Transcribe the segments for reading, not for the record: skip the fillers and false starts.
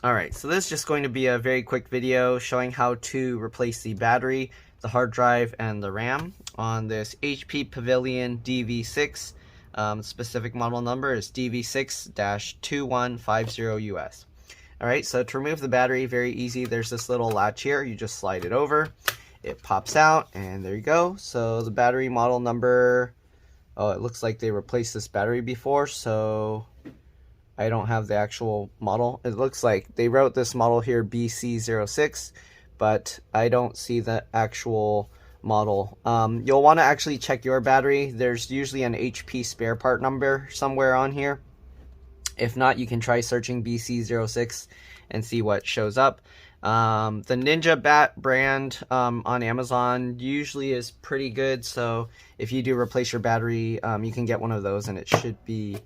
Alright, so this is just going to be a very quick video showing how to replace the battery, the hard drive, and the RAM on this HP Pavilion DV6. Specific model number is DV6-2150US. Alright, so to remove the battery, very easy. There's this little latch here. You just slide it over. It pops out, and there you go. So the battery model number, oh, it looks like they replaced this battery before, so I don't have the actual model. It looks like they wrote this model here BC06, but I don't see the actual model. You'll want to actually check your battery. There's usually an HP spare part number somewhere on here. If not, you can try searching BC06 and see what shows up. The Ninja Bat brand on Amazon usually is pretty good, so if you do replace your battery, you can get one of those and it should be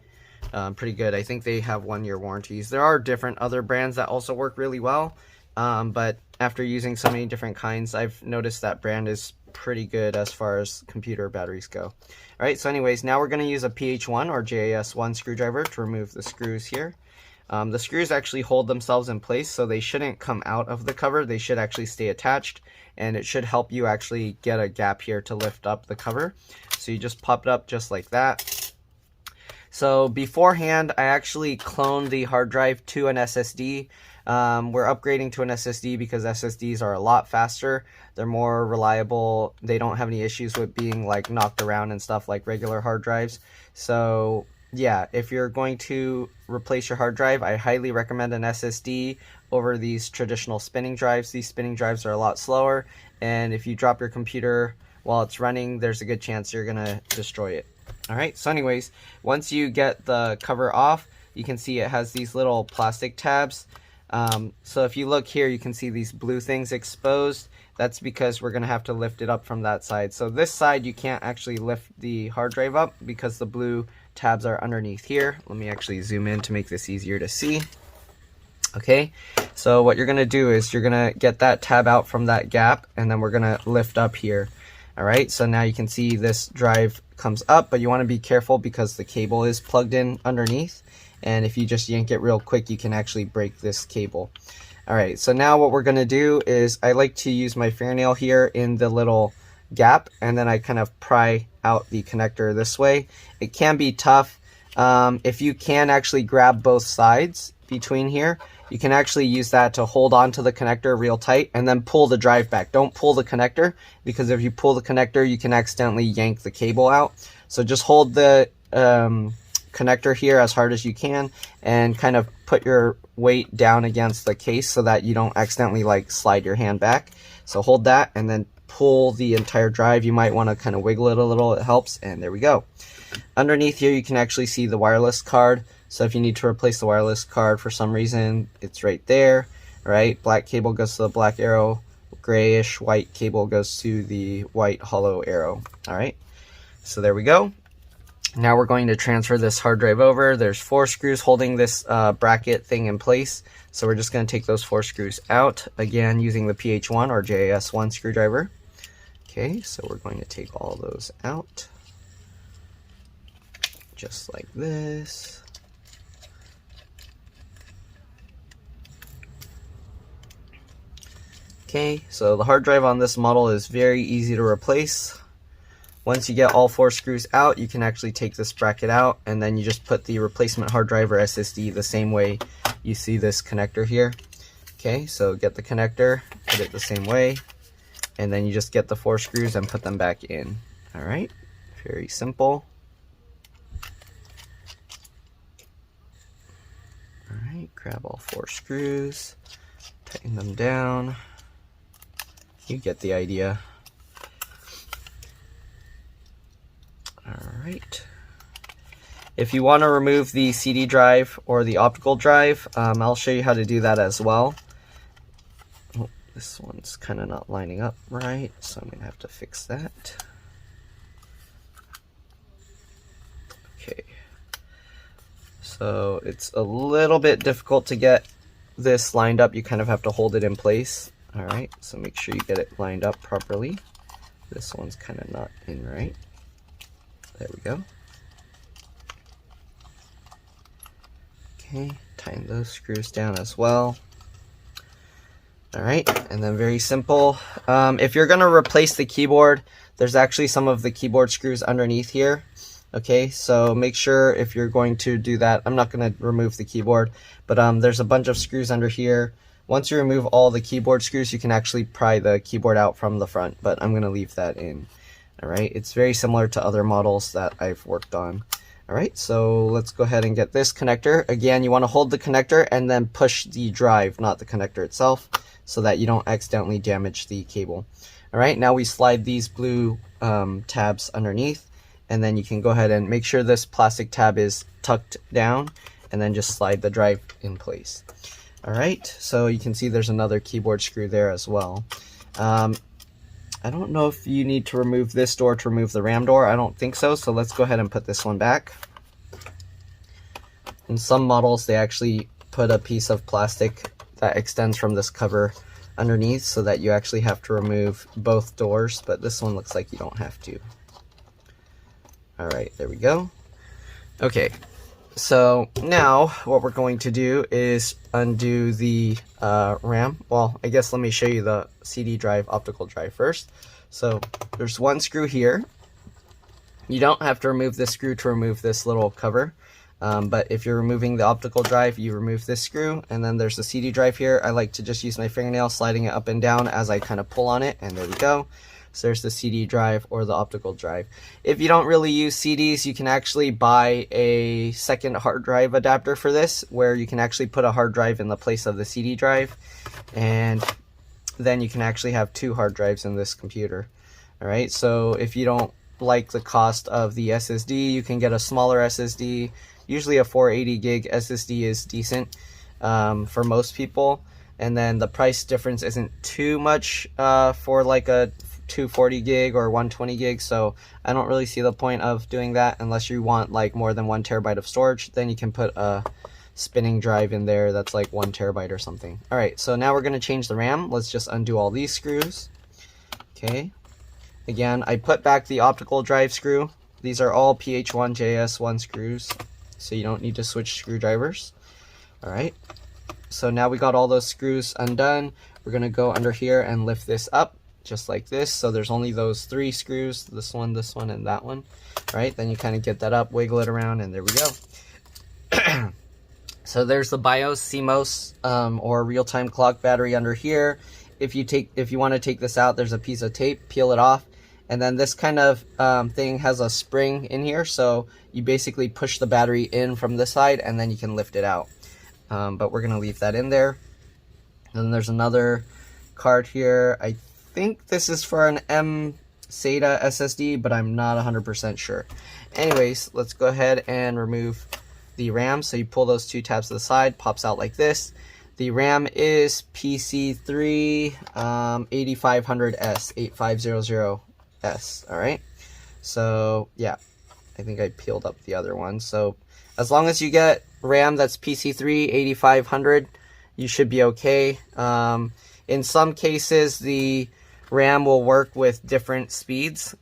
pretty good. I think they have 1-year warranties. There are different other brands that also work really well, but after using so many different kinds, I've noticed that brand is pretty good as far as computer batteries go. Alright, so anyways, now we're going to use a PH1 or JAS1 screwdriver to remove the screws here. The screws actually hold themselves in place, so they shouldn't come out of the cover. They should actually stay attached, and it should help you actually get a gap here to lift up the cover. So you just pop it up just like that. So beforehand, I actually cloned the hard drive to an SSD. We're upgrading to an SSD because SSDs are a lot faster. They're more reliable. They don't have any issues with being like knocked around and stuff like regular hard drives. So yeah, if you're going to replace your hard drive, I highly recommend an SSD over these traditional spinning drives. These spinning drives are a lot slower, and if you drop your computer while it's running, there's a good chance you're gonna destroy it. Alright, so anyways, once you get the cover off, you can see it has these little plastic tabs. So if you look here, you can see these blue things exposed. That's because we're going to have to lift it up from that side. So this side, you can't actually lift the hard drive up because the blue tabs are underneath here. Let me actually zoom in to make this easier to see. Okay, so what you're going to do is you're going to get that tab out from that gap, and then we're going to lift up here. Alright, so now you can see this drive comes up, but you want to be careful because the cable is plugged in underneath, and if you just yank it real quick, you can actually break this cable. Alright, so now what we're going to do is I like to use my fingernail here in the little gap, and then I kind of pry out the connector this way. It can be tough. If you can actually grab both sides between here, you can actually use that to hold on to the connector real tight and then pull the drive back. Don't pull the connector, because if you pull the connector, you can accidentally yank the cable out. So just hold the connector here as hard as you can and kind of put your weight down against the case so that you don't accidentally like slide your hand back. So hold that and then pull the entire drive. You might want to kind of wiggle it a little, it helps, and there we go. Underneath here you can actually see the wireless card. So if you need to replace the wireless card for some reason, it's right there, right? Black cable goes to the black arrow, grayish white cable goes to the white hollow arrow. All right, so there we go. Now we're going to transfer this hard drive over. There's 4 screws holding this bracket thing in place. So we're just going to take those 4 screws out, again using the PH1 or JAS1 screwdriver. Okay, so we're going to take all those out, just like this. Okay, so the hard drive on this model is very easy to replace. Once you get all 4 screws out, you can actually take this bracket out, and then you just put the replacement hard drive or SSD the same way you see this connector here. Okay, so get the connector, put it the same way, and then you just get the 4 screws and put them back in. Alright, very simple. Alright, grab all 4 screws, tighten them down. You get the idea. Alright. If you want to remove the CD drive or the optical drive, I'll show you how to do that as well. Oh, this one's kind of not lining up right, so I'm going to have to fix that. Okay. So it's a little bit difficult to get this lined up. You kind of have to hold it in place. Alright, so make sure you get it lined up properly. This one's kind of not in right. There we go. Okay, tighten those screws down as well. All right, and then very simple. If you're gonna replace the keyboard, there's actually some of the keyboard screws underneath here. Okay, so make sure if you're going to do that, I'm not gonna remove the keyboard, but there's a bunch of screws under here. Once you remove all the keyboard screws, you can actually pry the keyboard out from the front, but I'm gonna leave that in. All right, it's very similar to other models that I've worked on. All right, so let's go ahead and get this connector. Again, you wanna hold the connector and then push the drive, not the connector itself, so that you don't accidentally damage the cable. All right, now we slide these blue tabs underneath, and then you can go ahead and make sure this plastic tab is tucked down, and then just slide the drive in place. All right, so you can see there's another keyboard screw there as well. I don't know if you need to remove this door to remove the RAM door. I don't think so, so let's go ahead and put this one back. In some models, they actually put a piece of plastic that extends from this cover underneath so that you actually have to remove both doors, but this one looks like you don't have to. All right, there we go. Okay, so now what we're going to do is undo the RAM. Well, I guess let me show you the CD drive, optical drive first. So there's one screw here. You don't have to remove this screw to remove this little cover. But if you're removing the optical drive, you remove this screw, and then there's the CD drive here. I like to just use my fingernail sliding it up and down as I kind of pull on it, and there we go. So there's the CD drive or the optical drive. If you don't really use CDs, you can actually buy a second hard drive adapter for this, where you can actually put a hard drive in the place of the CD drive, and then you can actually have two hard drives in this computer. All right, so if you don't like the cost of the SSD, you can get a smaller SSD. Usually a 480 gig SSD is decent for most people, and then the price difference isn't too much for like a 240 gig or 120 gig, so I don't really see the point of doing that unless you want like more than 1 terabyte of storage. Then you can put a spinning drive in there that's like 1 terabyte or something. All right, so now we're going to change the RAM. Let's just undo all these screws. Okay, again, I put back the optical drive screw. These are all PH1 JS1 screws, so you don't need to switch screwdrivers. All right, so now we got all those screws undone. We're going to go under here and lift this up just like this. So there's only those 3 screws, this one, and that one. All right, then you kind of get that up, wiggle it around, and there we go. So there's the BIOS, CMOS, or real-time clock battery under here. If you want to take this out, there's a piece of tape, peel it off, and then this kind of thing has a spring in here, so you basically push the battery in from this side, and then you can lift it out. But we're going to leave that in there. And then there's another card here. I think this is for an M SATA SSD, but I'm not 100% sure. Anyways, let's go ahead and remove the RAM. So you pull those 2 tabs to the side, pops out like this. The RAM is PC3 8500S, 8500S, all right? So, yeah, I think I peeled up the other one. So as long as you get RAM that's PC3 8500, you should be okay. In some cases, the RAM will work with different speeds.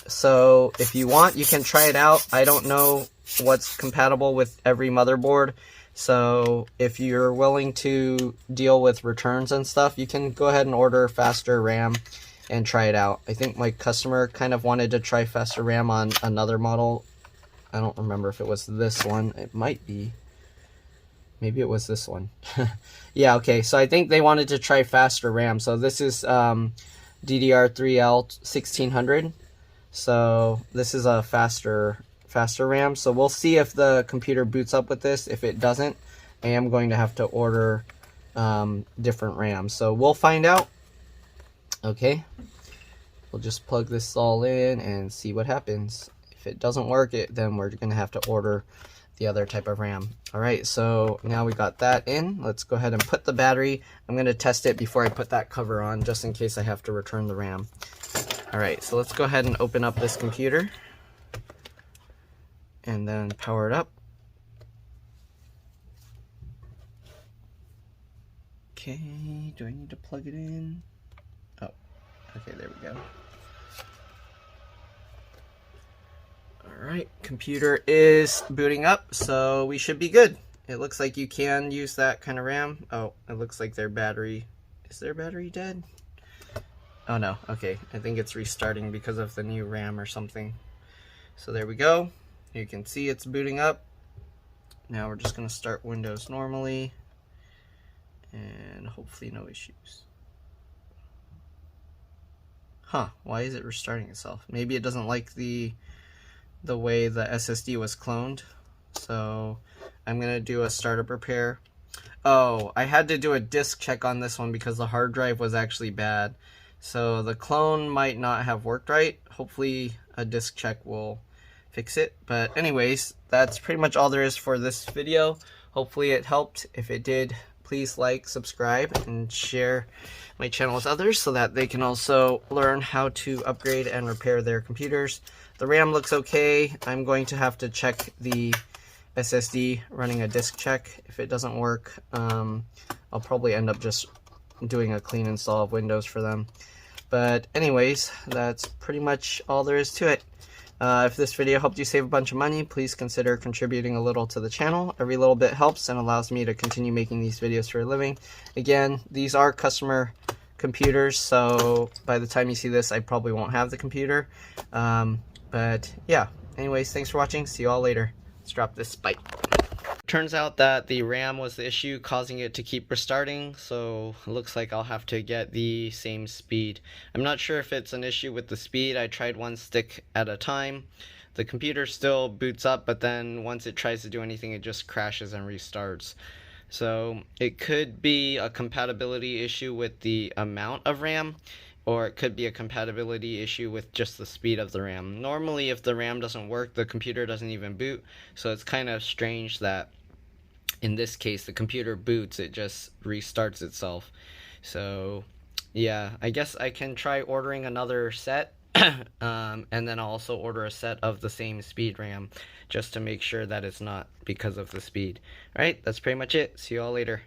So if you want, you can try it out. I don't know what's compatible with every motherboard. So if you're willing to deal with returns and stuff, you can go ahead and order faster RAM and try it out. I think my customer kind of wanted to try faster RAM on another model. I don't remember if it was this one. It might be. Maybe it was this one. Yeah, okay. So I think they wanted to try faster RAM. So this is DDR3L 1600. So this is a faster RAM. So we'll see if the computer boots up with this. If it doesn't, I am going to have to order different RAM. So we'll find out. Okay. We'll just plug this all in and see what happens. If it doesn't work, then we're going to have to order the other type of RAM. All right, so now we got that in. Let's go ahead and put the battery. I'm going to test it before I put that cover on, just in case I have to return the RAM. All right, so let's go ahead and open up this computer and then power it up. Okay, do I need to plug it in? Oh, okay, there we go. Alright, computer is booting up, so we should be good. it looks like you can use that kind of RAM. Oh, it looks like their battery, is their battery dead? Oh no, okay, I think it's restarting because of the new RAM or something. So there we go. You can see it's booting up. Now we're just going to start Windows normally, and hopefully no issues. Huh, why is it restarting itself? Maybe it doesn't like the way the SSD was cloned. So I'm going to do a startup repair. Oh, I had to do a disk check on this one because the hard drive was actually bad. So the clone might not have worked right. Hopefully a disk check will fix it. But anyways, that's pretty much all there is for this video. Hopefully it helped. If it did, please like, subscribe, and share my channel with others so that they can also learn how to upgrade and repair their computers. The RAM looks okay. I'm going to have to check the SSD running a disk check. If it doesn't work, I'll probably end up just doing a clean install of Windows for them. But anyways, that's pretty much all there is to it. If this video helped you save a bunch of money, please consider contributing a little to the channel. Every little bit helps and allows me to continue making these videos for a living. Again, these are customer computers, so by the time you see this, I probably won't have the computer. But yeah, anyways, thanks for watching. See you all later. Let's drop this spike. Turns out that the RAM was the issue causing it to keep restarting, so it looks like I'll have to get the same speed. I'm not sure if it's an issue with the speed. I tried one stick at a time. The computer still boots up, but then once it tries to do anything, it just crashes and restarts. So it could be a compatibility issue with the amount of RAM, or it could be a compatibility issue with just the speed of the RAM. Normally, if the RAM doesn't work, the computer doesn't even boot, so it's kind of strange that in this case the computer boots, it just restarts itself. So yeah, I guess I can try ordering another set and then I'll also order a set of the same speed RAM just to make sure that it's not because of the speed. Alright, that's pretty much it. See you all later.